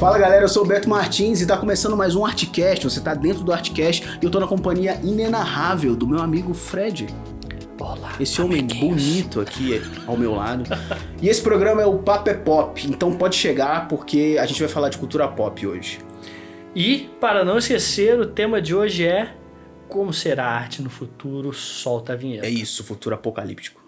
Fala galera, eu sou o Beto Martins e tá começando mais um Artcast. Você tá dentro do Artcast e eu tô na companhia inenarrável do meu amigo Fred. Olá, esse homem bonito aqui ao meu lado. E esse programa é o Papo é Pop, então pode chegar porque a gente vai falar de cultura pop hoje. E, para não esquecer, o tema de hoje é como será a arte no futuro. Solta a vinheta. É isso, futuro apocalíptico.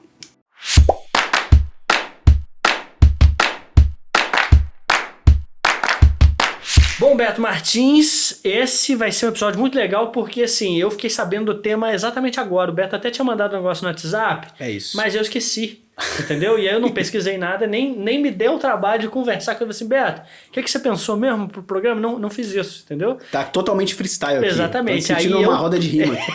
Bom, Beto Martins, esse vai ser um episódio muito legal porque, assim, eu fiquei sabendo do tema exatamente agora. O Beto até tinha mandado um negócio no WhatsApp, É isso. mas eu esqueci, entendeu? E aí eu não pesquisei nada, nem me deu o trabalho de conversar com ele assim, Beto, o que você pensou mesmo pro programa? Não fiz isso, entendeu? Tá totalmente freestyle aqui. Exatamente. Tô sentindo uma roda de rima aqui.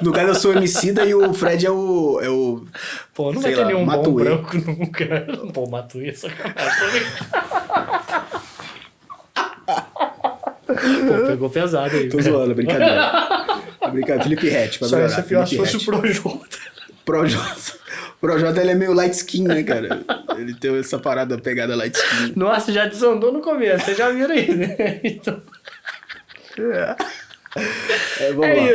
No caso eu sou o Emicida e o Fred é o Pô, não vai ter nenhum bom branco nunca. Pô, Matuê, sacanagem. Pô, pegou pesado aí. Tô zoando, brincadeira. Felipe Rett, pra Só melhorar. esse é pior se fosse o Projota. O Projota, ele é meio light skin, né, cara? Ele tem essa parada pegada light skin. Nossa, já desandou no começo, vocês já viram aí, né? Então...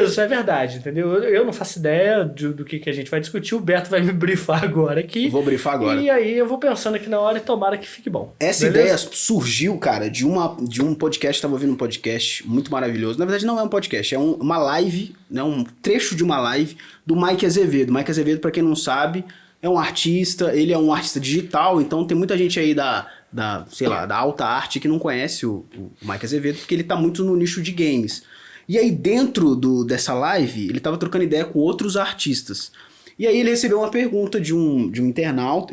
isso, é verdade, entendeu? Eu não faço ideia do que a gente vai discutir. O Beto vai me brifar agora aqui. Vou brifar agora. E aí eu vou pensando aqui na hora e tomara que fique bom. Essa ideia surgiu, cara, de um podcast. Tava ouvindo um podcast muito maravilhoso. Na verdade, não é um podcast, é uma live, né, um trecho de uma live do Mike Azevedo. Mike Azevedo, pra quem não sabe, é um artista. Ele é um artista digital, então tem muita gente aí da alta arte que não conhece o Mike Azevedo, porque ele tá muito no nicho de games. E aí dentro dessa live, ele tava trocando ideia com outros artistas. E aí ele recebeu uma pergunta de um internauta,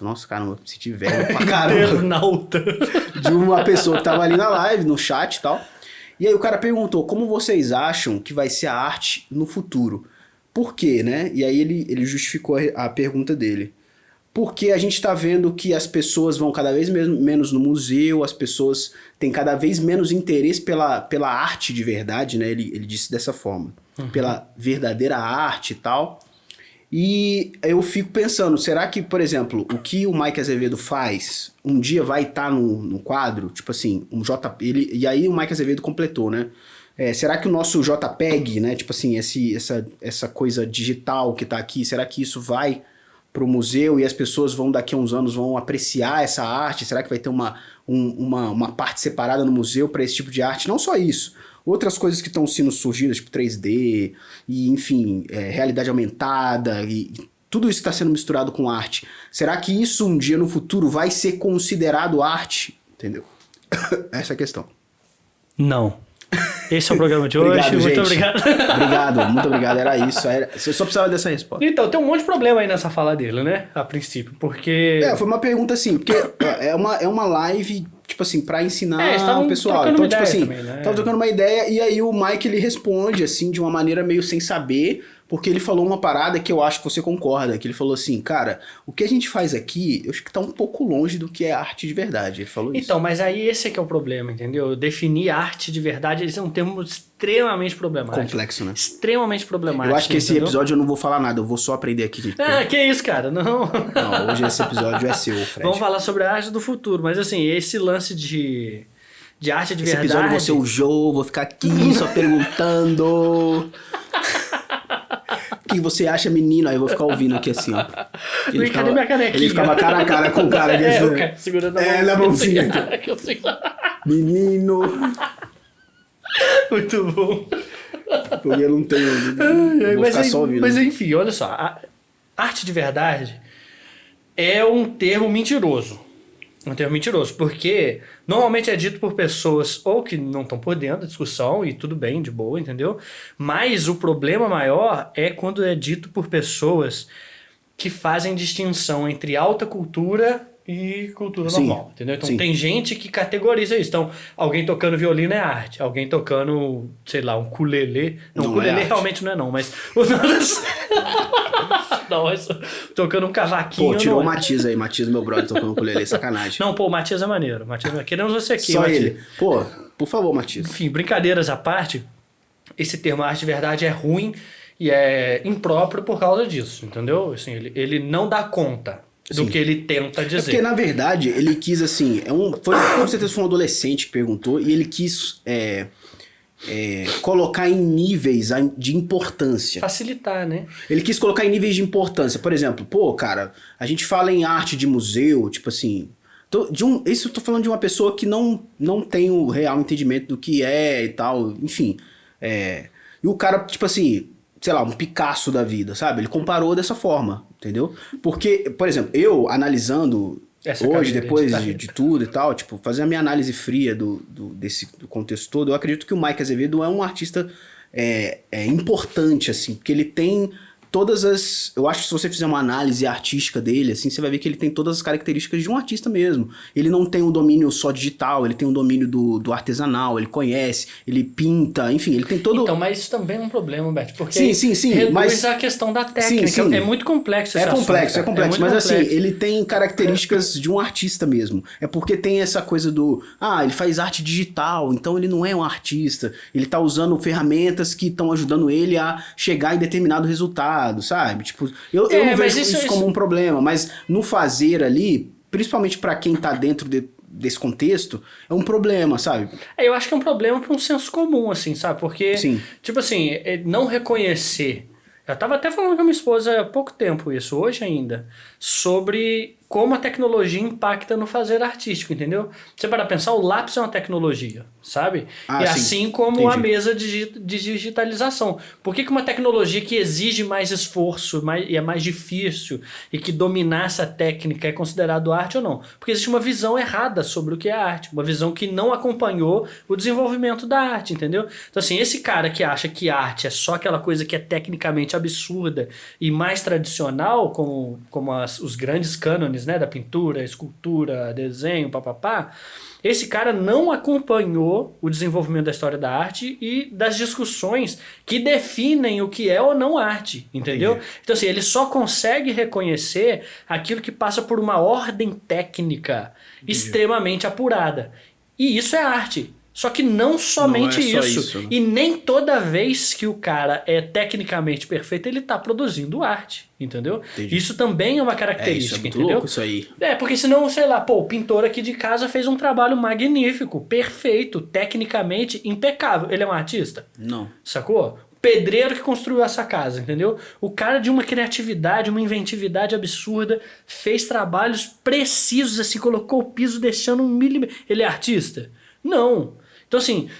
nossa, caramba, me senti velho pra caramba. Internauta. De uma pessoa que tava ali na live, no chat e tal. E aí o cara perguntou, como vocês acham que vai ser a arte no futuro? Por quê, né? E aí ele justificou a pergunta dele. Porque a gente está vendo que as pessoas vão cada vez menos no museu, as pessoas têm cada vez menos interesse pela arte de verdade, né? Ele disse dessa forma. Uhum. Pela verdadeira arte e tal. E eu fico pensando, será que, por exemplo, o que o Mike Azevedo faz um dia vai estar no quadro? Tipo assim, e aí o Mike Azevedo completou, né? Será que o nosso JPEG, né? Tipo assim, essa coisa digital que tá aqui, será que isso vai pro museu e as pessoas daqui a uns anos vão apreciar essa arte? Será que vai ter uma parte separada no museu para esse tipo de arte? Não só isso, outras coisas que estão sendo surgidas, tipo 3D, e enfim, realidade aumentada, e tudo isso está sendo misturado com arte. Será que isso um dia no futuro vai ser considerado arte? Entendeu? Essa é a questão. Não. Esse é o programa de hoje. Obrigado, muito gente. Obrigado. Muito obrigado. Era isso. Eu só precisava dessa resposta. Então, tem um monte de problema aí nessa fala dele, né? A princípio, porque... Foi uma pergunta assim, porque é uma live, tipo assim, pra ensinar o pessoal. Então, tipo assim, também, né? tava trocando uma ideia e aí o Mike, ele responde, assim, de uma maneira meio sem saber, porque ele falou uma parada que eu acho que você concorda, que ele falou assim, cara, o que a gente faz aqui, eu acho que tá um pouco longe do que é arte de verdade. Ele falou isso. Então, mas aí esse é que é o problema, entendeu? Definir arte de verdade, esse é um termo extremamente problemático. Complexo, né? Extremamente problemático. Eu acho que esse entendeu? episódio eu não vou falar nada, eu vou só aprender aqui. Gente. Que isso, cara? Não, hoje esse episódio é seu, Fred. Vamos falar sobre a arte do futuro, mas assim, esse lance de arte de verdade... Esse episódio eu vou ser o Joe, vou ficar aqui só perguntando... O que você acha, menino? Aí eu vou ficar ouvindo aqui assim, ó. Cadê minha canequinha? Ele ficava cara a cara com o cara. O cara segurando na mãozinha. Menino. Muito bom. Porque eu não tenho... vou ficar só ouvindo. Mas enfim, olha só. A arte de verdade é um termo mentiroso. Um termo mentiroso, porque normalmente é dito por pessoas ou que não estão por dentro da discussão, e tudo bem, de boa, entendeu? Mas o problema maior é quando é dito por pessoas que fazem distinção entre alta cultura e cultura normal, entendeu? Então tem gente que categoriza isso. Então, alguém tocando violino é arte, alguém tocando, sei lá, um ukulele. Não, ukulele realmente não é não, mas... Não, mas tocando um cavaquinho... Pô, tirou o Matias aí, Matias, meu brother, tocando ukulele, sacanagem. Não, pô, o Matias é maneiro. Queremos você aqui, só Matias. ele. Pô, por favor, Matias. Enfim, brincadeiras à parte, esse termo arte de verdade é ruim e é impróprio por causa disso, entendeu? Assim, ele não dá conta. do Sim. que ele tenta dizer. Porque, na verdade, ele quis, assim... com certeza foi um adolescente que perguntou e ele quis colocar em níveis de importância. Facilitar, né? Ele quis colocar em níveis de importância. Por exemplo, pô, cara, a gente fala em arte de museu, tipo assim... Isso eu tô falando de uma pessoa que não tem o real entendimento do que é e tal, enfim. E o cara, tipo assim, sei lá, um Picasso da vida, sabe? Ele comparou dessa forma, entendeu? Porque, por exemplo, eu analisando Essa hoje, cadeira depois de de tudo e tal, tipo, fazer a minha análise fria do contexto todo, eu acredito que o Mike Azevedo é um artista importante, assim, porque ele tem todas as... Eu acho que se você fizer uma análise artística dele, assim, você vai ver que ele tem todas as características de um artista mesmo. Ele não tem um domínio só digital, ele tem um domínio do artesanal, ele conhece, ele pinta, enfim, ele tem todo... Então, mas isso também é um problema, Beto, porque sim, reduz mas... a questão da técnica. Sim. É muito complexo esse É complexo, assunto, é complexo, muito mas complexo. assim, ele tem características de um artista mesmo. É porque tem essa coisa do, ele faz arte digital, então ele não é um artista, ele tá usando ferramentas que estão ajudando ele a chegar em determinado resultado, sabe? Tipo, eu não vejo isso como um problema, mas no fazer ali, principalmente pra quem tá dentro desse contexto, é um problema, sabe? Eu acho que é um problema para um senso comum, assim, sabe? Porque, Sim. tipo assim, não reconhecer... Eu tava até falando com a minha esposa há pouco tempo isso, hoje ainda, sobre como a tecnologia impacta no fazer artístico, entendeu? Você para pensar, o lápis é uma tecnologia, sabe? E Sim. assim como Entendi. a mesa de digitalização. Por que uma tecnologia que exige mais esforço e é mais difícil e que dominar essa técnica é considerado arte ou não? Porque existe uma visão errada sobre o que é arte, uma visão que não acompanhou o desenvolvimento da arte, entendeu? Então assim, esse cara que acha que arte é só aquela coisa que é tecnicamente absurda e mais tradicional, como os grandes cânones, né, da pintura, escultura, desenho, papapá, esse cara não acompanhou o desenvolvimento da história da arte e das discussões que definem o que é ou não arte, entendeu? Entendi. Então assim, ele só consegue reconhecer aquilo que passa por uma ordem técnica extremamente apurada. E isso é arte. Só que não somente Não é só isso. isso, né? E nem toda vez que o cara é tecnicamente perfeito, ele tá produzindo arte, entendeu? Entendi. Isso também é uma Isso característica, é muito entendeu? louco isso aí. Porque senão, sei lá, o pintor aqui de casa fez um trabalho magnífico, perfeito, tecnicamente impecável. Ele é um artista? Não. Sacou? Pedreiro que construiu essa casa, entendeu? O cara de uma criatividade, uma inventividade absurda, fez trabalhos precisos, assim, colocou o piso deixando 1 milímetro. Ele é artista? Não. Então, assim,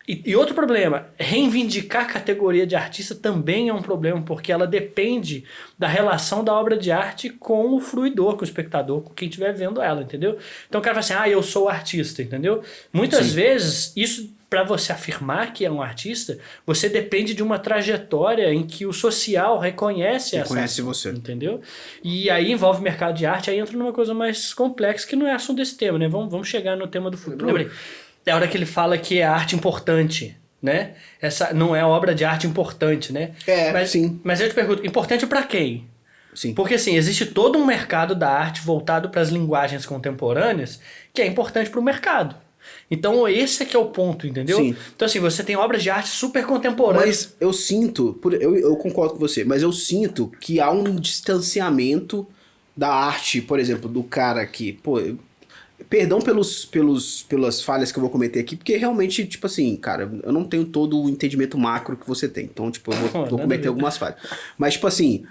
e outro problema, reivindicar a categoria de artista também é um problema, porque ela depende da relação da obra de arte com o fruidor, com o espectador, com quem estiver vendo ela, entendeu? Então o cara fala assim, eu sou artista, entendeu? Muitas vezes, isso... Para você afirmar que é um artista, você depende de uma trajetória em que o social reconhece você. Entendeu? E aí envolve mercado de arte, aí entra numa coisa mais complexa que não é assunto desse tema, né? Vamos chegar no tema do futuro. Lembrei. É a hora que ele fala que é arte importante, né? Essa não é obra de arte importante, né? Sim. Mas eu te pergunto, importante para quem? Sim. Porque assim, existe todo um mercado da arte voltado para as linguagens contemporâneas que é importante para o mercado. Então esse é que é o ponto, entendeu? Sim. Então assim, você tem obras de arte super contemporâneas. Mas eu sinto, eu concordo com você, mas eu sinto que há um distanciamento da arte, por exemplo, do cara que, perdão pelas falhas que eu vou cometer aqui, porque realmente, tipo assim, cara, eu não tenho todo o entendimento macro que você tem, então, tipo, eu vou cometer algumas falhas. Mas, tipo assim,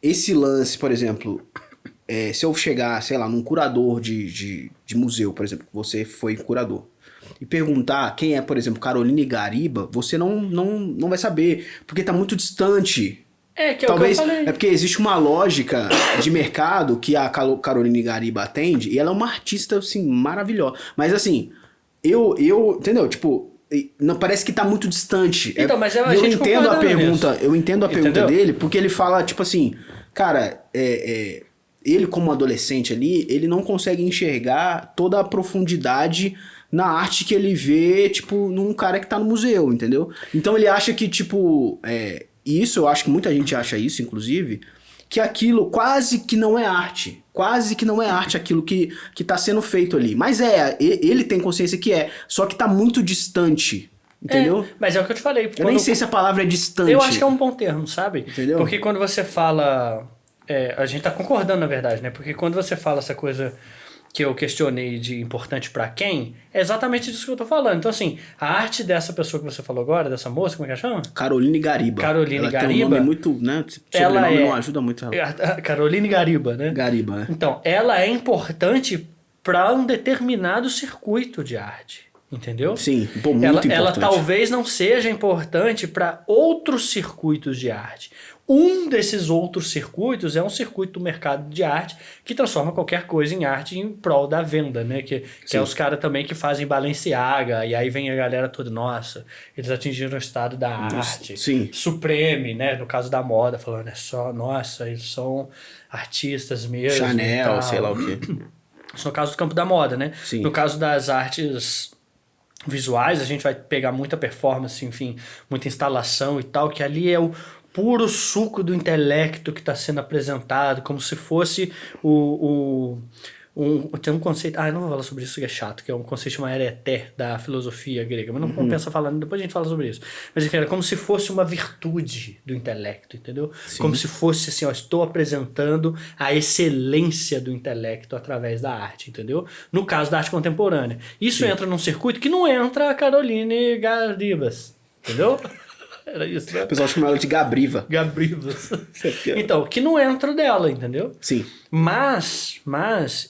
esse lance, por exemplo... se eu chegar, sei lá, num curador de museu, por exemplo, você foi curador, e perguntar quem é, por exemplo, Caroline Gariba, você não vai saber, porque tá muito distante. Que é Talvez, o que eu falei. é porque existe uma lógica de mercado que a Caroline Gariba atende, e ela é uma artista, assim, maravilhosa. Mas, assim, eu entendeu? Tipo... Não, parece que tá muito distante. Então, mas a eu gente entendo a pergunta, nisso. eu entendo a pergunta Entendeu? dele, porque ele fala, tipo assim, cara, ele como adolescente ali, ele não consegue enxergar toda a profundidade na arte que ele vê, tipo, num cara que tá no museu, entendeu? Então ele acha que, tipo, isso, eu acho que muita gente acha isso, inclusive, que aquilo quase que não é arte. Quase que não é arte aquilo que tá sendo feito ali. Mas ele tem consciência que só que tá muito distante, entendeu? Mas é o que eu te falei. Eu nem sei se a palavra é distante. Eu acho que é um bom termo, sabe? Entendeu? Porque quando você fala a gente tá concordando, na verdade, né? Porque quando você fala essa coisa que eu questionei de importante pra quem, é exatamente disso que eu tô falando. Então, assim, a arte dessa pessoa que você falou agora, dessa moça, como é que ela chama? Caroline Gariba. Caroline ela Gariba. Tem um nome muito, né? Ela Sobrenome não ajuda muito ela. Caroline Gariba, né? Gariba, né? Então, ela é importante para um determinado circuito de arte, entendeu? Sim, pô, muito ela importante. talvez não seja importante para outros circuitos de arte. Um desses outros circuitos é um circuito do mercado de arte que transforma qualquer coisa em arte em prol da venda, né? Que é os caras também que fazem Balenciaga, e aí vem a galera toda, nossa, eles atingiram o estado da arte. Sim. Supreme, né? No caso da moda, falando, nossa, eles são artistas mesmo. Chanel, sei lá o quê. Isso no caso do campo da moda, né? Sim. No caso das artes visuais, a gente vai pegar muita performance, enfim, muita instalação e tal, que ali é o puro suco do intelecto que está sendo apresentado, como se fosse tem um conceito, eu não vou falar sobre isso que é chato, que é um conceito chamado ereté da filosofia grega, mas não compensa falar, depois a gente fala sobre isso. Mas enfim, era como se fosse uma virtude do intelecto, entendeu? Sim. Como se fosse assim, estou apresentando a excelência do intelecto através da arte, entendeu? No caso da arte contemporânea. Isso entra num circuito que não entra a Caroline Garibas, entendeu? Era isso, né? O pessoal chama ela de Gabriva. Gabrivas. Então, que não entra dela, entendeu? Sim. Mas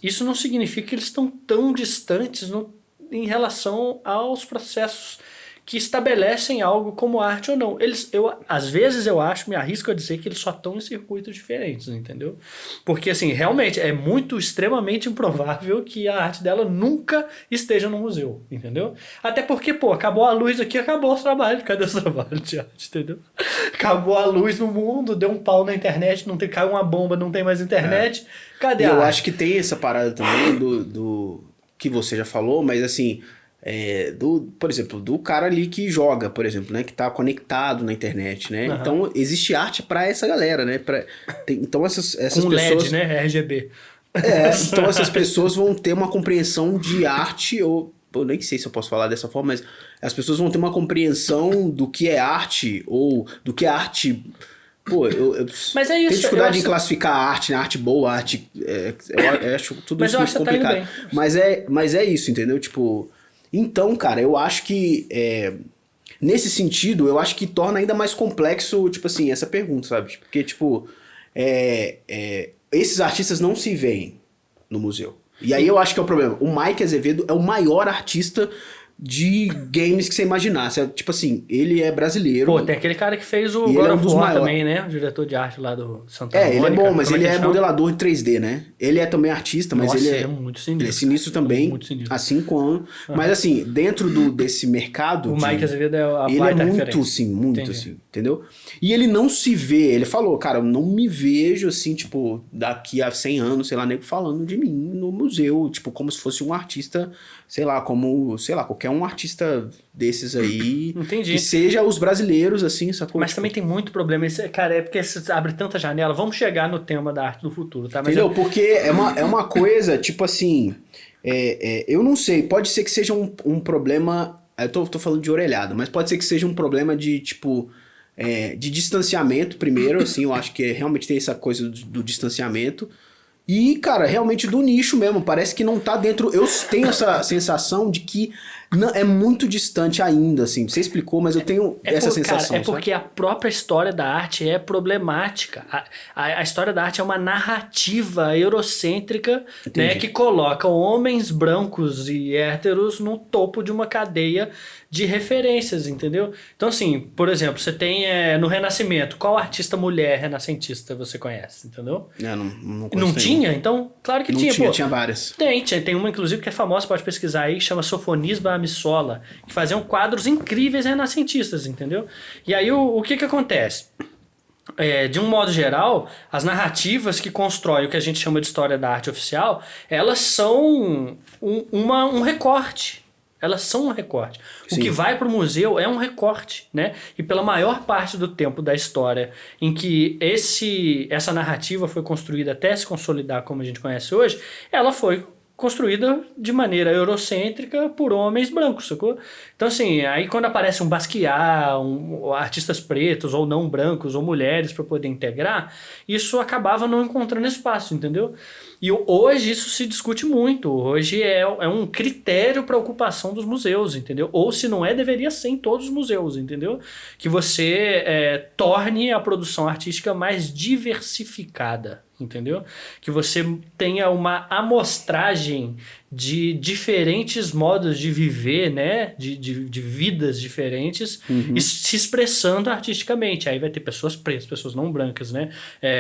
isso não significa que eles estão tão distantes em relação aos processos que estabelecem algo como arte ou não. Às vezes eu me arrisco a dizer que eles só estão em circuitos diferentes, entendeu? Porque, assim, realmente é extremamente improvável que a arte dela nunca esteja no museu, entendeu? Até porque, pô, acabou a luz aqui, acabou o trabalho. Cadê o trabalho de arte, entendeu? Acabou a luz no mundo, deu um pau na internet, caiu uma bomba, não tem mais internet. Cadê a arte? Eu acho que tem essa parada também do que você já falou, mas assim... por exemplo, do cara ali que joga, por exemplo, né? Que tá conectado na internet, né? Uhum. Então, existe arte pra essa galera, né? Então, essas com pessoas... LED, né? RGB. Então essas pessoas vão ter uma compreensão de arte, ou eu nem sei se eu posso falar dessa forma, mas as pessoas vão ter uma compreensão do que é arte, ou do que é arte... Pô, eu mas é isso, tenho dificuldade em classificar a arte, né? Arte boa, arte... eu acho tudo isso muito complicado. Tá mas é isso, entendeu? Tipo... Então, cara, eu acho que, nesse sentido, eu acho que torna ainda mais complexo, tipo assim, essa pergunta, sabe? Porque, tipo, esses artistas não se veem no museu. E aí eu acho que é o problema. O Mike Azevedo é o maior artista de games que você imaginasse. Tipo assim, ele é brasileiro. Pô, tem aquele cara que fez o God of War também, né? O diretor de arte lá do Santa Mônica. Ele é bom, mas ele é modelador de 3D, né? Ele é também artista, mas ele é muito sinistro. Ele é sinistro também, muito sinistro. assim como... Mas assim, dentro desse mercado... O Mike Azevedo é a ele baita é muito, referência. assim, muito assim, entendeu? E ele não se vê, ele falou, cara, eu não me vejo assim, tipo, daqui a 100 anos, sei lá, nego falando de mim no museu, tipo, como se fosse um artista, sei lá, qualquer um artista desses aí. Entendi. Que seja os brasileiros, assim, sacou? Mas também tem muito problema. Cara, é porque você abre tanta janela. Vamos chegar no tema da arte do futuro, tá? Mas entendeu? Porque é uma coisa, tipo assim, eu não sei, pode ser que seja um problema, eu tô falando de orelhada, mas pode ser que seja um problema de, tipo, de distanciamento primeiro, assim, eu acho que realmente tem essa coisa do distanciamento. E, cara, realmente do nicho mesmo, parece que não tá dentro... Eu tenho essa sensação de que é muito distante ainda, assim. Você explicou, mas eu tenho essa sensação. Cara, porque a própria história da arte é problemática. A história da arte é uma narrativa eurocêntrica, né, que coloca homens brancos e héteros no topo de uma cadeia de referências, entendeu? Então, assim, por exemplo, você tem no Renascimento, qual artista mulher renascentista você conhece, entendeu? Não Não tinha? Então, claro que tinha. Tinha várias. Tem uma, inclusive, que é famosa, pode pesquisar aí, que chama Sofonisba Amissola, que faziam quadros incríveis renascentistas, entendeu? E aí, o que acontece? De um modo geral, as narrativas que constroem o que a gente chama de história da arte oficial, elas são um recorte. Elas são um recorte. Sim. O que vai para o museu é um recorte, né? E pela maior parte do tempo da história em que essa narrativa foi construída até se consolidar como a gente conhece hoje, ela foi construída de maneira eurocêntrica por homens brancos, sacou? Então, assim, aí quando aparece um Basquiat, artistas pretos ou não brancos ou mulheres para poder integrar, isso acabava não encontrando espaço, entendeu? E hoje isso se discute muito. Hoje é um critério para a ocupação dos museus, entendeu? Ou se não é, deveria ser em todos os museus, entendeu? Que você torne a produção artística mais diversificada, entendeu? Que você tenha uma amostragem de diferentes modos de viver, né? De vidas diferentes e se expressando artisticamente. Aí vai ter pessoas pretas, pessoas não brancas, né?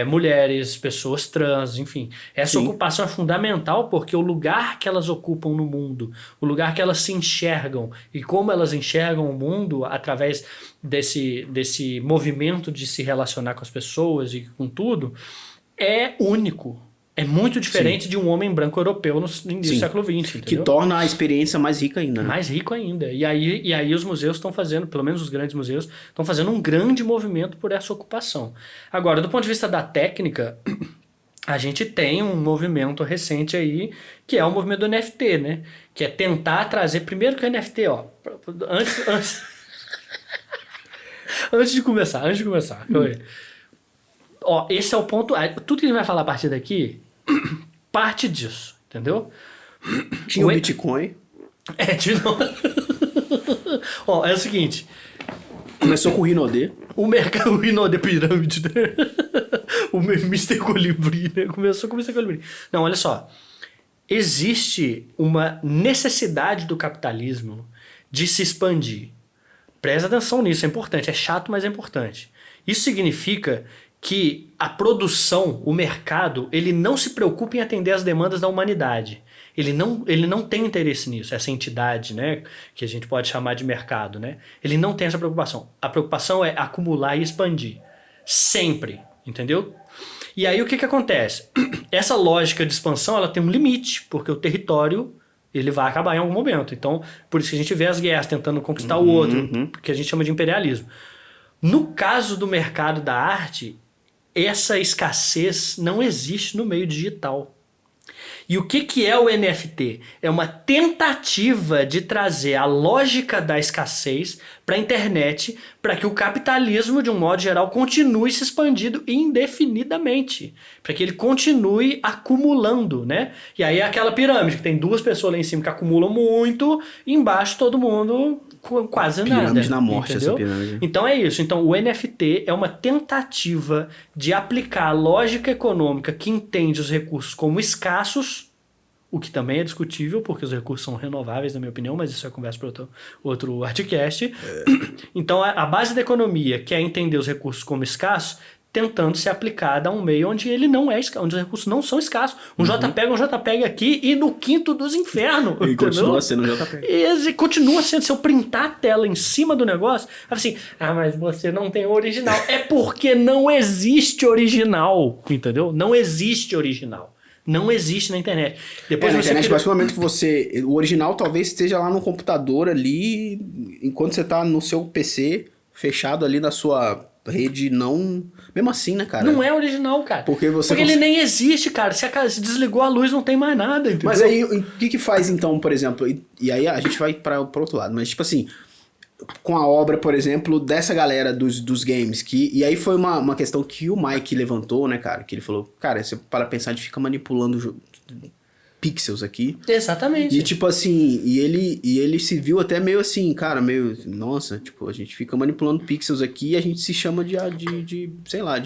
Mulheres, pessoas trans, enfim. Essa ocupação é fundamental porque o lugar que elas ocupam no mundo, o lugar que elas se enxergam e como elas enxergam o mundo através desse movimento de se relacionar com as pessoas e com tudo, é único. É muito diferente de um homem branco europeu no início do século XX. Que torna a experiência mais rica ainda. Né? Mais rico ainda. E aí os museus estão fazendo, pelo menos os grandes museus, estão fazendo um grande movimento por essa ocupação. Agora, do ponto de vista da técnica, a gente tem um movimento recente aí, que é o movimento do NFT, né? Que é tentar trazer... Primeiro que o NFT, ó... Antes de começar. Ó, esse é o ponto... Tudo que a gente vai falar a partir daqui parte disso, entendeu? Tinha o Bitcoin. De novo. Ó, é o seguinte... Começou com o Rinodê. O mercado, o Rinodê pirâmide, né? O Mr. Colibri, né? Começou com o Mr. Colibri. Não, olha só. Existe uma necessidade do capitalismo de se expandir. Presta atenção nisso, é importante. É chato, mas é importante. Isso significa que a produção, o mercado, ele não se preocupa em atender as demandas da humanidade. Ele não tem interesse nisso, essa entidade, né, que a gente pode chamar de mercado. Né? Ele não tem essa preocupação. A preocupação é acumular e expandir. Sempre, entendeu? E aí o que acontece? Essa lógica de expansão ela tem um limite, porque o território ele vai acabar em algum momento. Então, por isso que a gente vê as guerras tentando conquistar o outro, que a gente chama de imperialismo. No caso do mercado da arte, essa escassez não existe no meio digital. E o que é o NFT? É uma tentativa de trazer a lógica da escassez para a internet, para que o capitalismo, de um modo geral, continue se expandindo indefinidamente. Para que ele continue acumulando, né? E aí é aquela pirâmide, que tem duas pessoas lá em cima que acumulam muito, e embaixo todo mundo quase nada. Pirâmide na morte, entendeu? essa pirâmide. Então é isso. Então o NFT é uma tentativa de aplicar a lógica econômica que entende os recursos como escassos, o que também é discutível, porque os recursos são renováveis, na minha opinião, mas isso é conversa para outro artcast. Então a base da economia, que é entender os recursos como escassos, tentando ser aplicada a um meio onde ele não é escasso, onde os recursos não são escassos. Um JPEG aqui e no quinto dos infernos. E continua sendo JPEG. E continua sendo. Se eu printar a tela em cima do negócio, assim, mas você não tem o original. É porque não existe original, entendeu? Não existe original. Não existe na internet. Depois na internet, a partir do momento que o original talvez esteja lá no computador ali, enquanto você tá no seu PC, fechado ali na sua rede, não... Mesmo assim, né, cara? Não é original, cara. Porque ele nem existe, cara. Se desligou a luz, não tem mais nada, entendeu? Mas aí, o que faz, então, por exemplo... E aí a gente vai para o outro lado. Mas, tipo assim, com a obra, por exemplo, dessa galera dos games, e aí foi uma questão que o Mike levantou, né, cara? Que ele falou, cara, você para pensar, a gente fica manipulando pixels aqui. Exatamente. E tipo assim, e ele se viu até meio assim, cara, meio, nossa, tipo, a gente fica manipulando pixels aqui e a gente se chama de sei lá,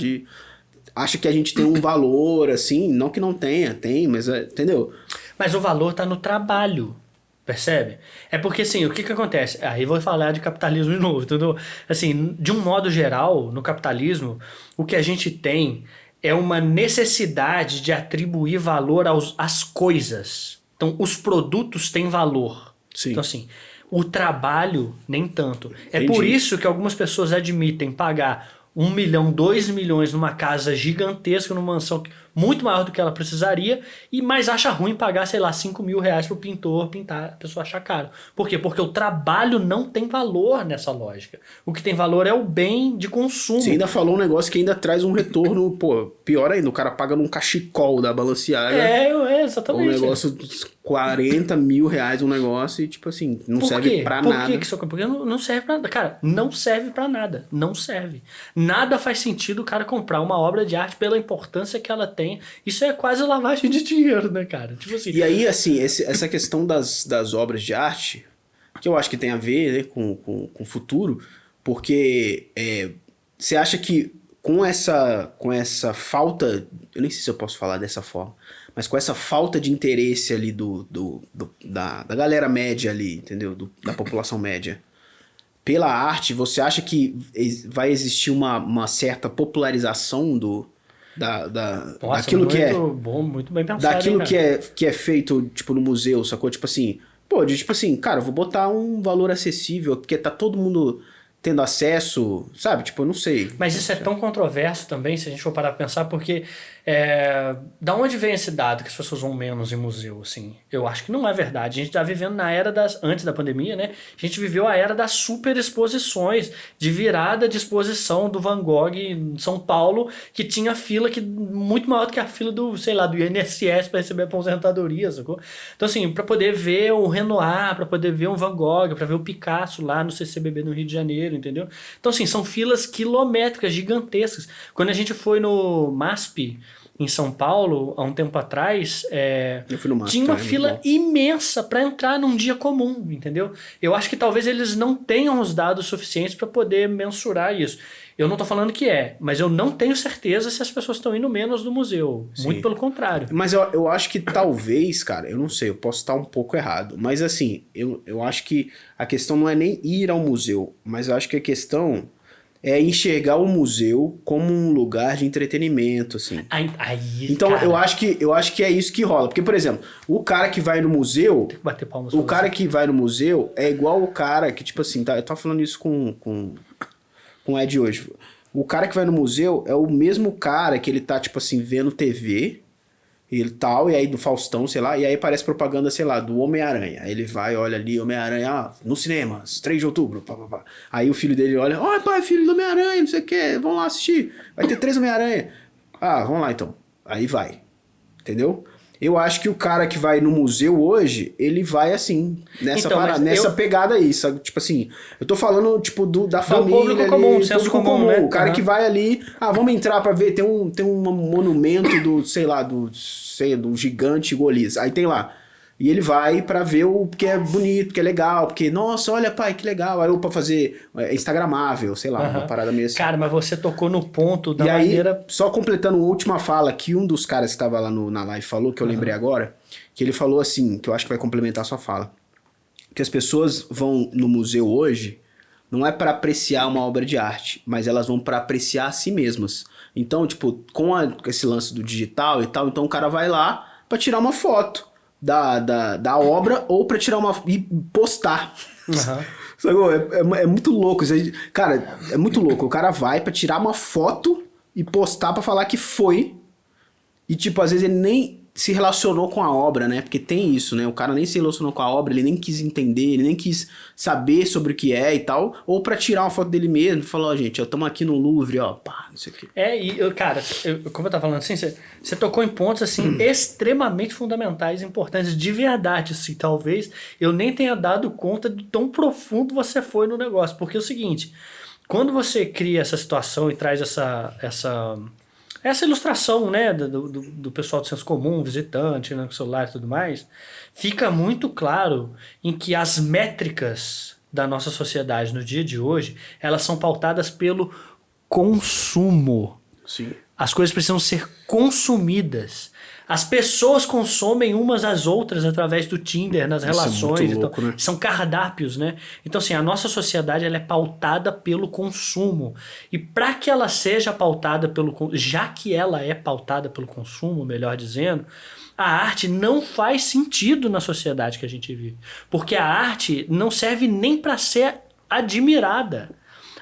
acha que a gente tem um valor, assim, não que não tenha, tem, mas, entendeu? Mas o valor tá no trabalho, percebe? É porque, assim, o que acontece? Aí vou falar de capitalismo de novo, entendeu? Assim, de um modo geral, no capitalismo, o que a gente tem é uma necessidade de atribuir valor às coisas. Então, os produtos têm valor. Sim. Então, assim, o trabalho, nem tanto. É Entendi. por isso que algumas pessoas admitem pagar 1 milhão, 2 milhões numa casa gigantesca, numa mansão muito maior do que ela precisaria, mas acha ruim pagar, sei lá, 5 mil reais pro pintor pintar, a pessoa acha caro. Por quê? Porque o trabalho não tem valor nessa lógica. O que tem valor é o bem de consumo. Você ainda falou um negócio que ainda traz um retorno, pô, pior ainda, o cara paga num cachecol da Balenciaga. Exatamente. Um negócio de 40 mil reais, um negócio, e tipo assim, não serve pra nada. Por que porque não serve pra nada? Cara, não serve pra nada. Não serve. Nada faz sentido o cara comprar uma obra de arte pela importância que ela tem. Isso é quase lavagem de dinheiro, né, cara? Tipo assim. E aí, assim, essa questão das obras de arte, que eu acho que tem a ver, né, com o futuro, porque você acha que com essa falta, eu nem sei se eu posso falar dessa forma, mas com essa falta de interesse ali da galera média ali, entendeu? Da população média, pela arte, você acha que vai existir uma certa popularização daquilo que é... Bom, muito bem pensado, daquilo hein, que é feito, tipo, no museu, sacou? Tipo assim, pô, tipo assim, cara, eu vou botar um valor acessível, porque tá todo mundo tendo acesso, sabe? Tipo, eu não sei. Mas isso é tão controverso também, se a gente for parar pra pensar, porque da onde vem esse dado que as pessoas vão menos em museu, assim? Eu acho que não é verdade. A gente tá vivendo na era antes da pandemia, né? A gente viveu a era das super exposições, de virada de exposição do Van Gogh em São Paulo, que tinha fila muito maior do que a fila do, sei lá, do INSS para receber aposentadoria, sacou? Então, assim, para poder ver o Renoir, para poder ver um Van Gogh, para ver o Picasso lá no CCBB no Rio de Janeiro, entendeu? Então, assim, são filas quilométricas, gigantescas. Quando a gente foi no MASP, em São Paulo, há um tempo atrás, eu fui no MASP, tinha uma fila imensa para entrar num dia comum, entendeu? Eu acho que talvez eles não tenham os dados suficientes para poder mensurar isso. Eu não tô falando que mas eu não tenho certeza se as pessoas estão indo menos no museu. Sim. Muito pelo contrário. Mas eu acho que talvez, cara, eu não sei, eu posso estar um pouco errado, mas assim, eu acho que a questão não é nem ir ao museu, mas eu acho que a questão é enxergar o museu como um lugar de entretenimento, assim. Então, cara, eu acho que é isso que rola. Porque, por exemplo, o cara que vai no museu... Tem que bater palmas o cara que vai no museu é igual o cara que, tipo assim, eu tava falando isso com o Ed hoje. O cara que vai no museu é o mesmo cara que ele tá, tipo assim, vendo TV e tal, e aí do Faustão, sei lá, e aí aparece propaganda, sei lá, do Homem-Aranha. Aí ele vai, olha ali, Homem-Aranha, no cinema, 3 de outubro, pá, pá, pá. Aí o filho dele olha, ó, pai, filho do Homem-Aranha, não sei o que, vamos lá assistir, vai ter 3 Homem-Aranha. Ah, vamos lá então. Aí vai, entendeu? Eu acho que o cara que vai no museu hoje, ele vai assim, nessa pegada aí, sabe? Tipo assim, eu tô falando, tipo, da família. Do público comum, senso comum, né? O cara que vai ali, vamos entrar pra ver, tem um monumento do gigante Golias. Aí tem lá. E ele vai pra ver o que é bonito, que é legal, porque, nossa, olha, pai, que legal. Aí eu pra fazer instagramável, sei lá, uma parada meio assim. Cara, mas você tocou no ponto da maneira... Aí, só completando uma última fala que um dos caras que estava lá na live falou, que eu lembrei agora, que ele falou assim, que eu acho que vai complementar a sua fala, que as pessoas vão no museu hoje, não é pra apreciar uma obra de arte, mas elas vão pra apreciar a si mesmas. Então, tipo, com esse lance do digital e tal, então o cara vai lá pra tirar uma foto da obra ou pra tirar e postar. É muito louco. Cara, é muito louco. O cara vai pra tirar uma foto e postar pra falar que foi. E, tipo, às vezes ele nem se relacionou com a obra, né? Porque tem isso, né? O cara nem se relacionou com a obra, ele nem quis entender, ele nem quis saber sobre o que é e tal. Ou pra tirar uma foto dele mesmo e falar, ó, gente, estamos aqui no Louvre, ó, pá, não sei o quê. Cara, como eu tava falando assim, você tocou em pontos, assim, extremamente fundamentais, importantes, de verdade, assim, talvez eu nem tenha dado conta de tão profundo você foi no negócio. Porque é o seguinte, quando você cria essa situação e traz essa ilustração, né, do pessoal do senso comum, visitante, né, com celular e tudo mais, fica muito claro em que as métricas da nossa sociedade no dia de hoje, elas são pautadas pelo consumo. Sim. As coisas precisam ser consumidas. As pessoas consomem umas às outras através do Tinder, nas relações. Isso é muito louco, né? São cardápios, né? Então, assim, a nossa sociedade ela é pautada pelo consumo. E para que ela seja pautada já que ela é pautada pelo consumo, melhor dizendo, a arte não faz sentido na sociedade que a gente vive. Porque a arte não serve nem para ser admirada.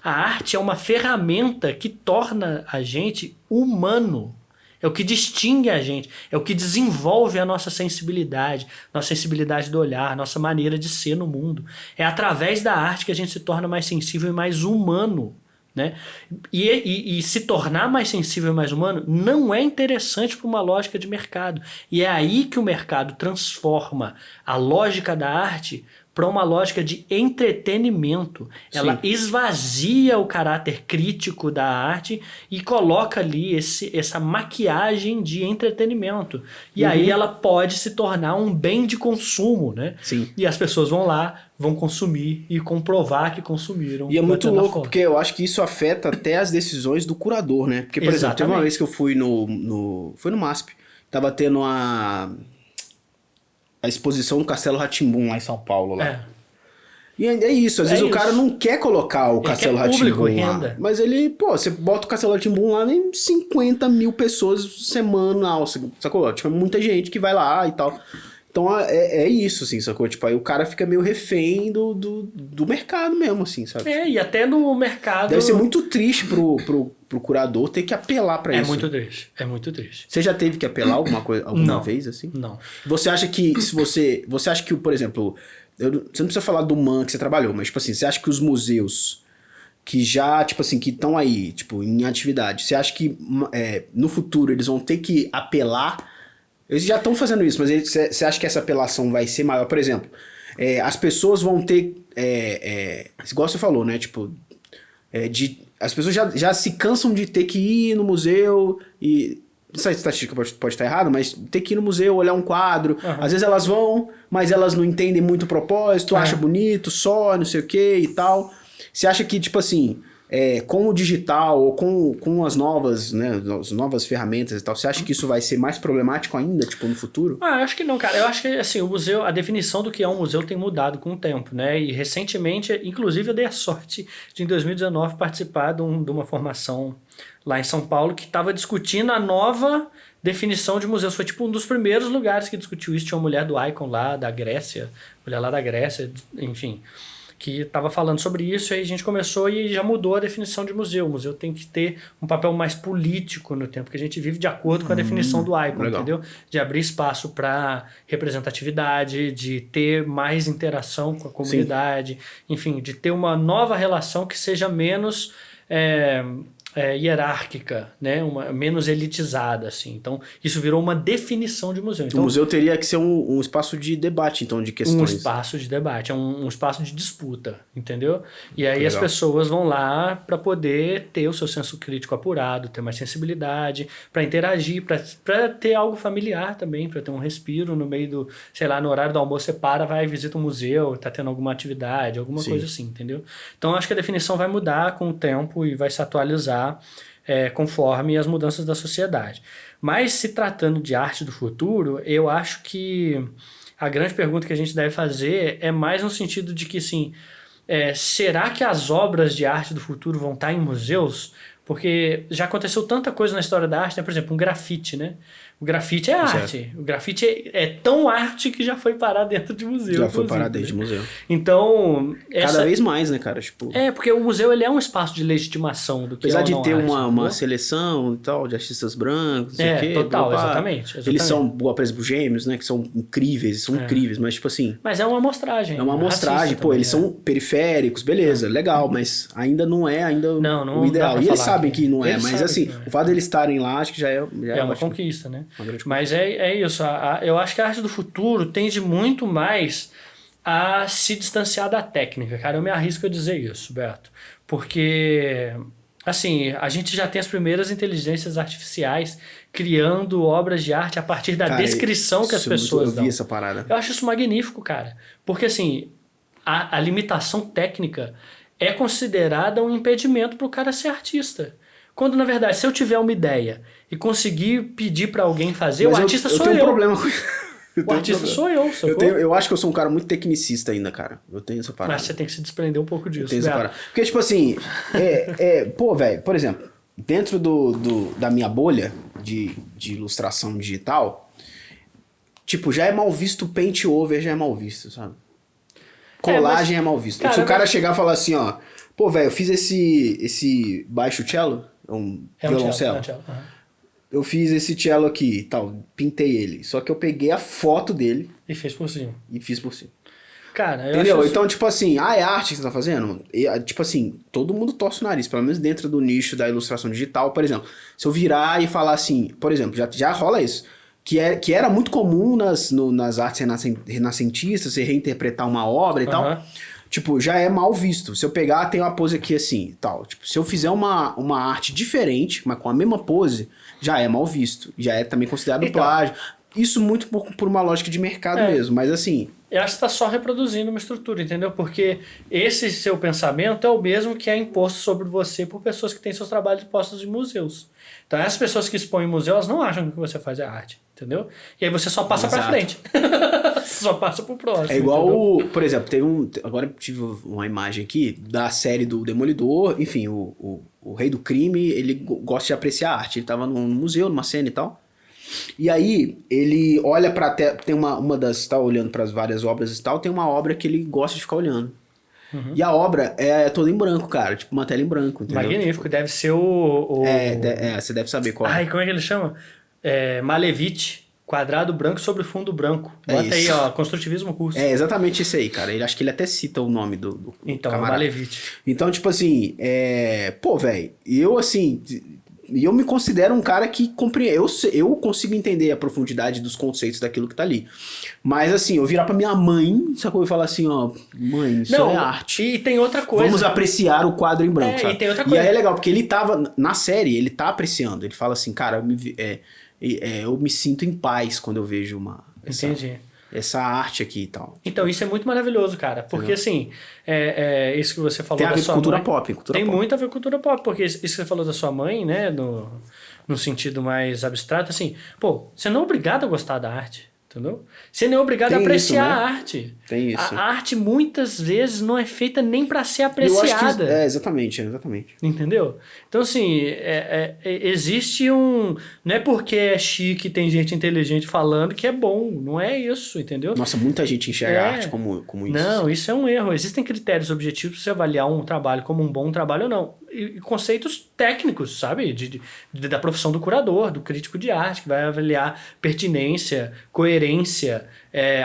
A arte é uma ferramenta que torna a gente humano. É o que distingue a gente, é o que desenvolve a nossa sensibilidade do olhar, nossa maneira de ser no mundo. É através da arte que a gente se torna mais sensível e mais humano, né? E se tornar mais sensível e mais humano não é interessante para uma lógica de mercado. E é aí que o mercado transforma a lógica da arte para uma lógica de entretenimento. Ela esvazia o caráter crítico da arte e coloca ali essa maquiagem de entretenimento. E aí ela pode se tornar um bem de consumo, né? Sim. E as pessoas vão lá, vão consumir e comprovar que consumiram. E é muito louco, porque eu acho que isso afeta até as decisões do curador, né? Porque, por exemplo, teve uma vez que eu fui foi no MASP, tava tendo a exposição do Castelo Rá-Tim-Bum lá em São Paulo. Lá. E é isso, às vezes o cara não quer colocar o Castelo Rá-Tim-Bum lá. Mas ele, você bota o Castelo Rá-Tim-Bum lá em 50 mil pessoas semanal, sacou? Tipo, é muita gente que vai lá e tal. Então é isso, assim, sacou? Tipo, aí o cara fica meio refém do mercado mesmo, assim, sabe? E até no mercado... Deve ser muito triste pro curador ter que apelar pra isso. É muito triste. Você já teve que apelar alguma vez, assim? Não. Você acha que você acha que, por exemplo, você não precisa falar do MAN que você trabalhou, mas, tipo assim, você acha que os museus que já, tipo assim, que estão aí, tipo, em atividade, você acha que no futuro eles vão ter que apelar? Eles já estão fazendo isso, mas você acha que essa apelação vai ser maior? Por exemplo, as pessoas vão ter, igual você falou, né, tipo, as pessoas já se cansam de ter que ir no museu e... Não sei se a estatística pode estar errada, mas ter que ir no museu, olhar um quadro. Uhum. Às vezes elas vão, mas elas não entendem muito o propósito, acham bonito, só, não sei o que e tal. Você acha que, tipo assim, com o digital ou com as novas, né, as novas ferramentas e tal, você acha que isso vai ser mais problemático ainda, tipo, no futuro? Eu acho que não, cara. Eu acho que, assim, o museu, a definição do que é um museu tem mudado com o tempo, né? E recentemente, inclusive, eu dei a sorte de, em 2019, participar de uma formação lá em São Paulo que estava discutindo a nova definição de museus. Foi, tipo, um dos primeiros lugares que discutiu isso. Tinha uma mulher do Icon lá, da Grécia, mulher lá da Grécia, enfim... que estava falando sobre isso, e aí a gente começou e já mudou a definição de museu. O museu tem que ter um papel mais político no tempo que a gente vive, de acordo com a definição do Icon, legal. Entendeu? De abrir espaço para representatividade, de ter mais interação com a comunidade, enfim, de ter uma nova relação que seja menos... hierárquica, né? Menos elitizada, assim. Então, isso virou uma definição de museu. Então, o museu teria que ser um espaço de debate, então, de questões. Um espaço de debate, um espaço de disputa, entendeu? E aí as pessoas vão lá para poder ter o seu senso crítico apurado, ter mais sensibilidade, para interagir, para ter algo familiar também, para ter um respiro no meio do, sei lá, no horário do almoço você para, vai, visita um museu, tá tendo alguma atividade, alguma coisa assim, entendeu? Então, acho que a definição vai mudar com o tempo e vai se atualizar conforme as mudanças da sociedade. Mas se tratando de arte do futuro, eu acho que a grande pergunta que a gente deve fazer é mais no sentido de que, assim, será que as obras de arte do futuro vão estar em museus? Porque já aconteceu tanta coisa na história da arte, né? Por exemplo, um grafite, né? O grafite é arte. O grafite é tão arte que já foi parar dentro de museu. Já foi parar dentro de museu. Então... Cada vez mais, né, cara? Tipo... porque o museu ele é um espaço de legitimação do que apesar de ter arte, uma seleção e tal, de artistas brancos, não sei o quê. Total, exatamente. Eles são, por exemplo, gêmeos, né? Que são incríveis, mas tipo assim... Mas é uma amostragem. É uma amostragem, eles são periféricos, beleza, legal, mas ainda não é o ideal. E eles sabem que não é, mas assim, o fato deles estarem lá, acho que já é uma conquista, né? Mas é isso, eu acho que a arte do futuro tende muito mais a se distanciar da técnica, cara. Eu me arrisco a dizer isso, Beto, porque, assim, a gente já tem as primeiras inteligências artificiais criando obras de arte a partir da descrição que as pessoas dão. Eu vi essa parada. Eu acho isso magnífico, cara, porque, assim, a limitação técnica é considerada um impedimento para o cara ser artista. Quando, na verdade, se eu tiver uma ideia e conseguir pedir pra alguém fazer, o artista sou eu. Eu tenho um problema com o artista sou eu, sacou? Eu acho que eu sou um cara muito tecnicista ainda, cara. Eu tenho essa parada. Mas você tem que se desprender um pouco disso. Eu tenho essa parada. Porque, tipo assim, pô, velho, por exemplo, dentro da minha bolha de ilustração digital, tipo, já é mal visto paint over, já é mal visto, sabe? Colagem é mal visto. Cara, se o cara chegar e falar assim, ó, pô, velho, eu fiz esse baixo cello, um violoncelo. eu fiz esse cello aqui, tal, pintei ele. Só que eu peguei a foto dele E fez por cima. e fiz por cima. Cara, eu Entendeu? acho Então, tipo assim, é arte que você tá fazendo? Tipo assim, todo mundo torce o nariz, pelo menos dentro do nicho da ilustração digital, por exemplo. Se eu virar e falar assim, por exemplo, já rola isso, que era muito comum nas artes renascentistas, você reinterpretar uma obra e tal. Tipo, já é mal visto. Se eu pegar, tem uma pose aqui assim, tal. Tipo, se eu fizer uma arte diferente, mas com a mesma pose, já é mal visto. Já é também considerado Então. plágio. Isso muito por uma lógica de mercado mesmo, mas assim... Eu acho que você está só reproduzindo uma estrutura, entendeu? Porque esse seu pensamento é o mesmo que é imposto sobre você por pessoas que têm seus trabalhos postos em museus. Então, essas pessoas que expõem em museus, elas não acham que o que você faz é arte, entendeu? E aí você só passa para frente. Só passa pro próximo. É igual, por exemplo, agora eu tive uma imagem aqui da série do Demolidor, enfim, o Rei do Crime, ele gosta de apreciar arte. Ele tava num museu, numa cena e tal. E aí, ele olha pra tem uma das, tá olhando para as várias obras e tal, tem uma obra que ele gosta de ficar olhando. E a obra é toda em branco, cara, tipo uma tela em branco, entendeu? Magnífico, deve ser Você deve saber qual é. Ai, como é que ele chama? Malevich, quadrado branco sobre fundo branco. É Bota aí, isso. ó, construtivismo curso. É exatamente isso aí, cara. Acho que ele até cita o nome do Então, camarada. Malevich. Então, tipo assim, pô, velho, eu assim... E eu me considero um cara que compreende. Eu consigo entender a profundidade dos conceitos daquilo que tá ali. Mas assim, eu virar pra minha mãe, sacou? E falar assim, ó, mãe, isso é arte. E tem outra coisa. Vamos apreciar o quadro em branco, sabe? E tem outra E coisa. aí é legal, porque ele tava, na série, ele tá apreciando. Ele fala assim, cara, eu me sinto em paz quando eu vejo Entendi. essa arte aqui e tal. Então, isso é muito maravilhoso, cara. Porque, assim, isso que você falou Tem a da ver com sua cultura mãe... pop. Tem muito a ver com cultura pop. Porque isso que você falou da sua mãe, né? No sentido mais abstrato, assim... Pô, você não é obrigado a gostar da arte, entendeu? Você não é obrigado a apreciar a arte. Tem isso. A arte, muitas vezes, não é feita nem para ser Eu apreciada. acho que, exatamente. Entendeu? Então, assim, existe um... Não é porque é chique, tem gente inteligente falando que é bom. Não é isso, entendeu? Nossa, muita gente enxerga a arte como isso. Não, isso é um erro. Existem critérios objetivos para você avaliar um trabalho como um bom trabalho ou não. E conceitos técnicos, sabe? Da profissão do curador, do crítico de arte, que vai avaliar pertinência, coerência,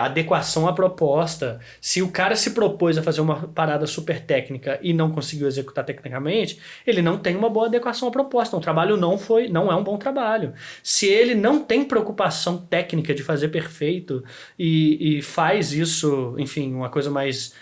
adequação à proposta. Se o cara se propôs a fazer uma parada super técnica e não conseguiu executar tecnicamente, ele não tem uma boa adequação à proposta. O trabalho não é um bom trabalho. Se ele não tem preocupação técnica de fazer perfeito e faz isso, enfim, uma coisa mais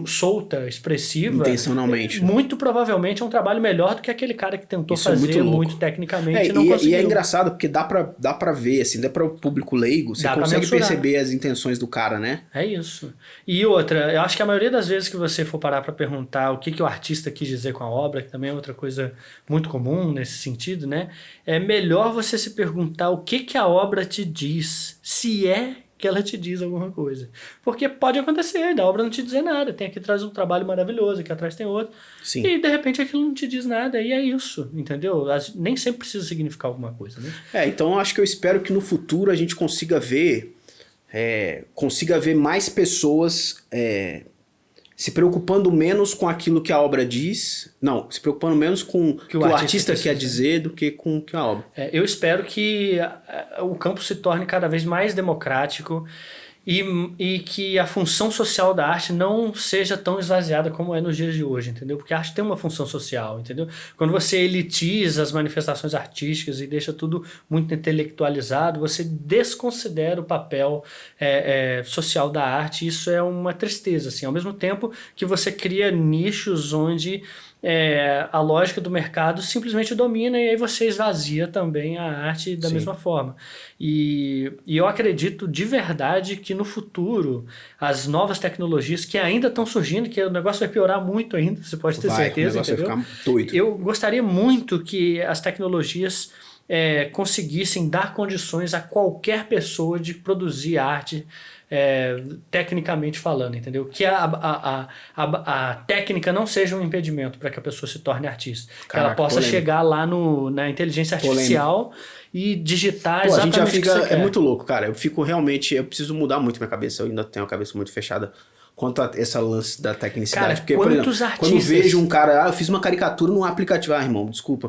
solta, expressiva, intencionalmente, muito provavelmente é um trabalho melhor do que aquele cara que tentou isso fazer muito muito tecnicamente e não e conseguiu. é engraçado porque dá pra ver, assim, dá para o público leigo, você consegue perceber as intenções do cara, né? É isso. E outra, eu acho que a maioria das vezes que você for parar para perguntar o que o artista quis dizer com a obra, que também é outra coisa muito comum nesse sentido, né? É melhor você se perguntar o que a obra te diz, se é que ela te diz alguma coisa. Porque pode acontecer, da obra não te dizer nada. Tem aqui atrás um trabalho maravilhoso, aqui atrás tem outro. Sim. E de repente aquilo não te diz nada, e é isso, entendeu? Nem sempre precisa significar alguma coisa, né? Então acho que eu espero que no futuro a gente consiga ver mais pessoas se preocupando menos com aquilo que a obra diz. Não, se preocupando menos com o que o artista quer dizer do que com o que a obra. Eu espero que o campo se torne cada vez mais democrático e que a função social da arte não seja tão esvaziada como é nos dias de hoje, entendeu? Porque a arte tem uma função social, entendeu? Quando você elitiza as manifestações artísticas e deixa tudo muito intelectualizado, você desconsidera o papel social da arte, e isso é uma tristeza, assim. Ao mesmo tempo que você cria nichos onde a lógica do mercado simplesmente domina, e aí você esvazia também a arte da mesma forma. E eu acredito de verdade que no futuro as novas tecnologias que ainda estão surgindo, que o negócio vai piorar muito ainda, você pode ter certeza, o negócio entendeu? vai ficar doido. Eu gostaria muito que as tecnologias conseguissem dar condições a qualquer pessoa de produzir arte tecnicamente falando, entendeu? Que a técnica não seja um impedimento para que a pessoa se torne artista. Que ela possa chegar lá na inteligência artificial e digitar exatamente o que você quer. É muito louco, cara. Eu preciso mudar muito minha cabeça. Eu ainda tenho a cabeça muito fechada quanto a essa lance da tecnicidade. Cara, Porque, por exemplo, artistas... quando eu vejo um cara, eu fiz uma caricatura num aplicativo. Irmão, desculpa,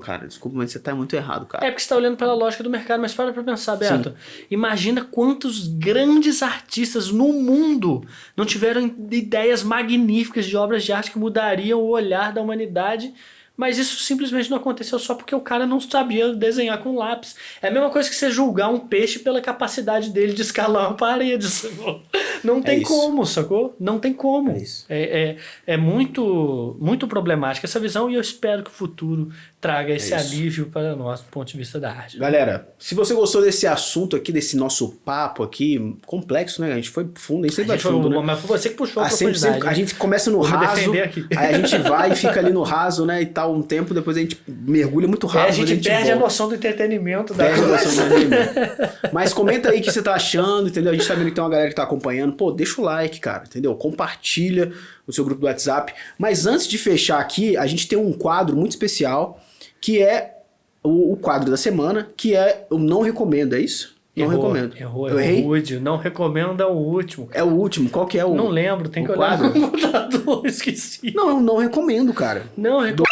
mas você tá muito errado, cara. É porque você tá olhando pela lógica do mercado, mas para pra pensar, Beto. Imagina quantos grandes artistas no mundo não tiveram ideias magníficas de obras de arte que mudariam o olhar da humanidade, mas isso simplesmente não aconteceu só porque o cara não sabia desenhar com lápis. É a mesma coisa que você julgar um peixe pela capacidade dele de escalar uma parede, sacou? Não tem como, sacou? Não tem como. É isso. É muito, muito problemática essa visão e eu espero que o futuro traga esse alívio para nós do ponto de vista da arte. Galera, se você gostou desse assunto aqui, desse nosso papo aqui, complexo, né? A gente foi fundo, nem sempre vai fundo, né? Mas foi você que puxou a sempre, profundidade. a gente começa no raso, aí a gente vai e fica ali no raso, né, e tal, um tempo, depois a gente mergulha muito rápido. A gente perde a noção do entretenimento da Perde a coisa. noção do entretenimento. Mas comenta aí o que você tá achando, entendeu? A gente tá vendo que tem uma galera que tá acompanhando. Pô, deixa o like, cara, entendeu? Compartilha o seu grupo do WhatsApp. Mas antes de fechar aqui, a gente tem um quadro muito especial, que é o quadro da semana, que é o Não Recomendo, é isso? Não recomendo. Errou, eu errei? rude. Não recomendo é o último. É o último, qual que é o... Não lembro, tem que olhar quadro? no computador, esqueci. Não, eu não recomendo, cara. Não recomendo.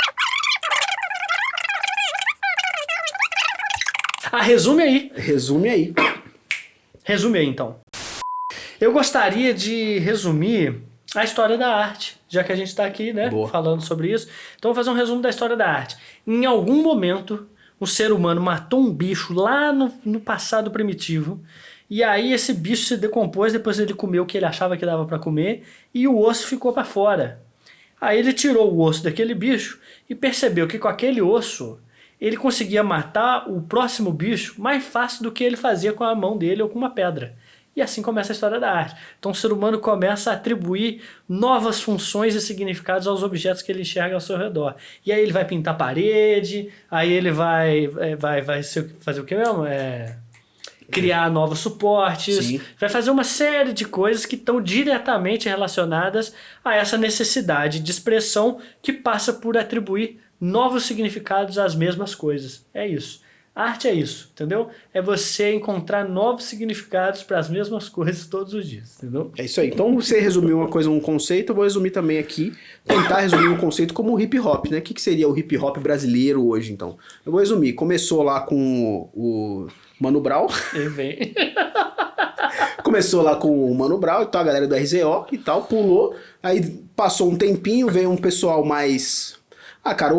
Resume aí. Resume aí, então. Eu gostaria de resumir a história da arte, já que a gente está aqui, né, falando sobre isso. Então, vou fazer um resumo da história da arte. Em algum momento, o ser humano matou um bicho lá no passado primitivo, e aí esse bicho se decompôs, depois ele comeu o que ele achava que dava para comer, e o osso ficou para fora. Aí ele tirou o osso daquele bicho e percebeu que com aquele osso ele conseguia matar o próximo bicho mais fácil do que ele fazia com a mão dele ou com uma pedra. E assim começa a história da arte. Então o ser humano começa a atribuir novas funções e significados aos objetos que ele enxerga ao seu redor. E aí ele vai pintar parede, aí ele vai fazer o que mesmo? Criar novos suportes, Sim. vai fazer uma série de coisas que estão diretamente relacionadas a essa necessidade de expressão que passa por atribuir novos significados às mesmas coisas. É isso. A arte é isso, entendeu? É você encontrar novos significados para as mesmas coisas todos os dias, entendeu? É isso aí. Então você resumiu uma coisa, um conceito, eu vou resumir também aqui, tentar resumir um conceito como o hip hop, né? O que seria o hip hop brasileiro hoje, então? Eu vou resumir. Começou lá com o Mano Brown. E vem. Começou lá com o Mano Brown e tal, a galera do RZO e tal, pulou. Aí passou um tempinho, veio um pessoal mais... cara,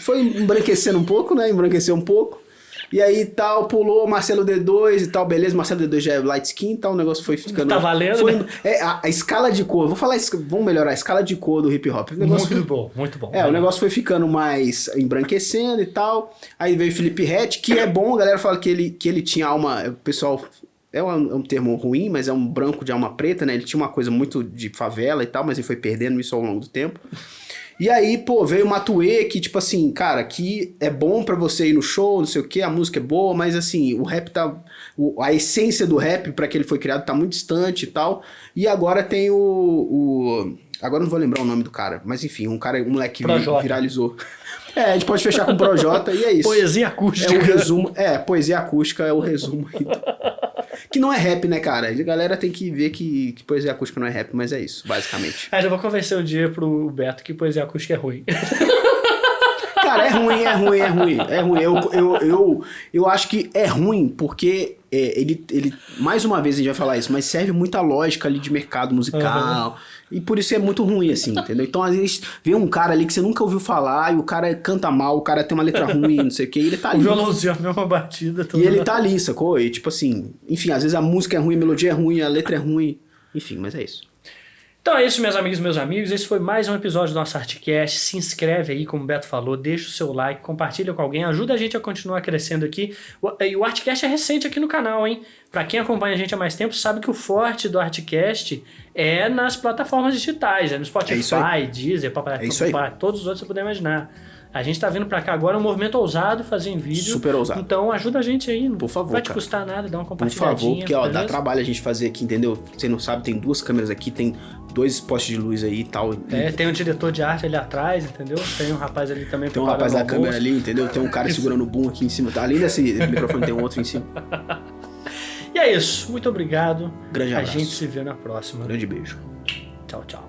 foi embranquecendo um pouco, né? Embranqueceu um pouco. E aí tal, pulou Marcelo D2 e tal, beleza, Marcelo D2 já é light skin e tal, o negócio foi ficando... Tá valendo, né? A escala de cor, vamos melhorar a escala de cor do hip hop. Muito bom, muito bom. O negócio foi ficando mais embranquecendo e tal, aí veio Felipe Ret, que é bom, a galera fala que ele tinha alma, o pessoal... É um termo ruim, mas é um branco de alma preta, né? Ele tinha uma coisa muito de favela e tal, mas ele foi perdendo isso ao longo do tempo. E aí, pô, veio o Matuê, que tipo assim, cara, que é bom pra você ir no show, não sei o que, a música é boa, mas assim, o rap tá... a essência do rap, pra que ele foi criado, tá muito distante e tal. E agora tem agora não vou lembrar o nome do cara, mas enfim, um moleque que viralizou. A gente pode fechar com o Projota e é isso. Poesia acústica. É o resumo. Poesia acústica é o resumo. Que não é rap, né, cara? A galera tem que ver que poesia acústica não é rap, mas é isso, basicamente. Eu vou convencer um dia pro Beto que poesia acústica é ruim. Cara, é ruim. Eu acho que é ruim porque ele, mais uma vez a gente vai falar isso, mas serve muita lógica ali de mercado musical. E por isso é muito ruim, assim, entendeu? Então, às vezes, vê um cara ali que você nunca ouviu falar e o cara canta mal, o cara tem uma letra ruim, não sei o que, e ele tá ali. O violãozinho, a mesma batida. E ele tá ali, sacou? E tipo assim, enfim, às vezes a música é ruim, a melodia é ruim, a letra é ruim. Enfim, mas é isso. Então é isso, meus amigos. Esse foi mais um episódio do nosso Artcast. Se inscreve aí, como o Beto falou, deixa o seu like, compartilha com alguém, ajuda a gente a continuar crescendo aqui. E o Artcast é recente aqui no canal, hein? Pra quem acompanha a gente há mais tempo, sabe que o forte do Artcast é nas plataformas digitais, no Spotify, Deezer, todos os outros que você puder imaginar. A gente tá vindo pra cá agora, um movimento ousado, fazer em vídeo. Super ousado. Então ajuda a gente aí. Por favor, vai te custar nada, dá uma Por compartilhadinha. favor, porque dá trabalho a gente fazer aqui, entendeu? Você não sabe, tem 2 câmeras aqui, tem 2 postes de luz aí e tal. Tem um diretor de arte ali atrás, entendeu? Tem um rapaz ali também. Tem um rapaz da câmera ali, entendeu? Tem um cara segurando o boom aqui em cima. Além desse microfone, tem um outro em cima. E é isso. Muito obrigado. Grande abraço. A gente se vê na próxima. Grande beijo. Tchau, tchau.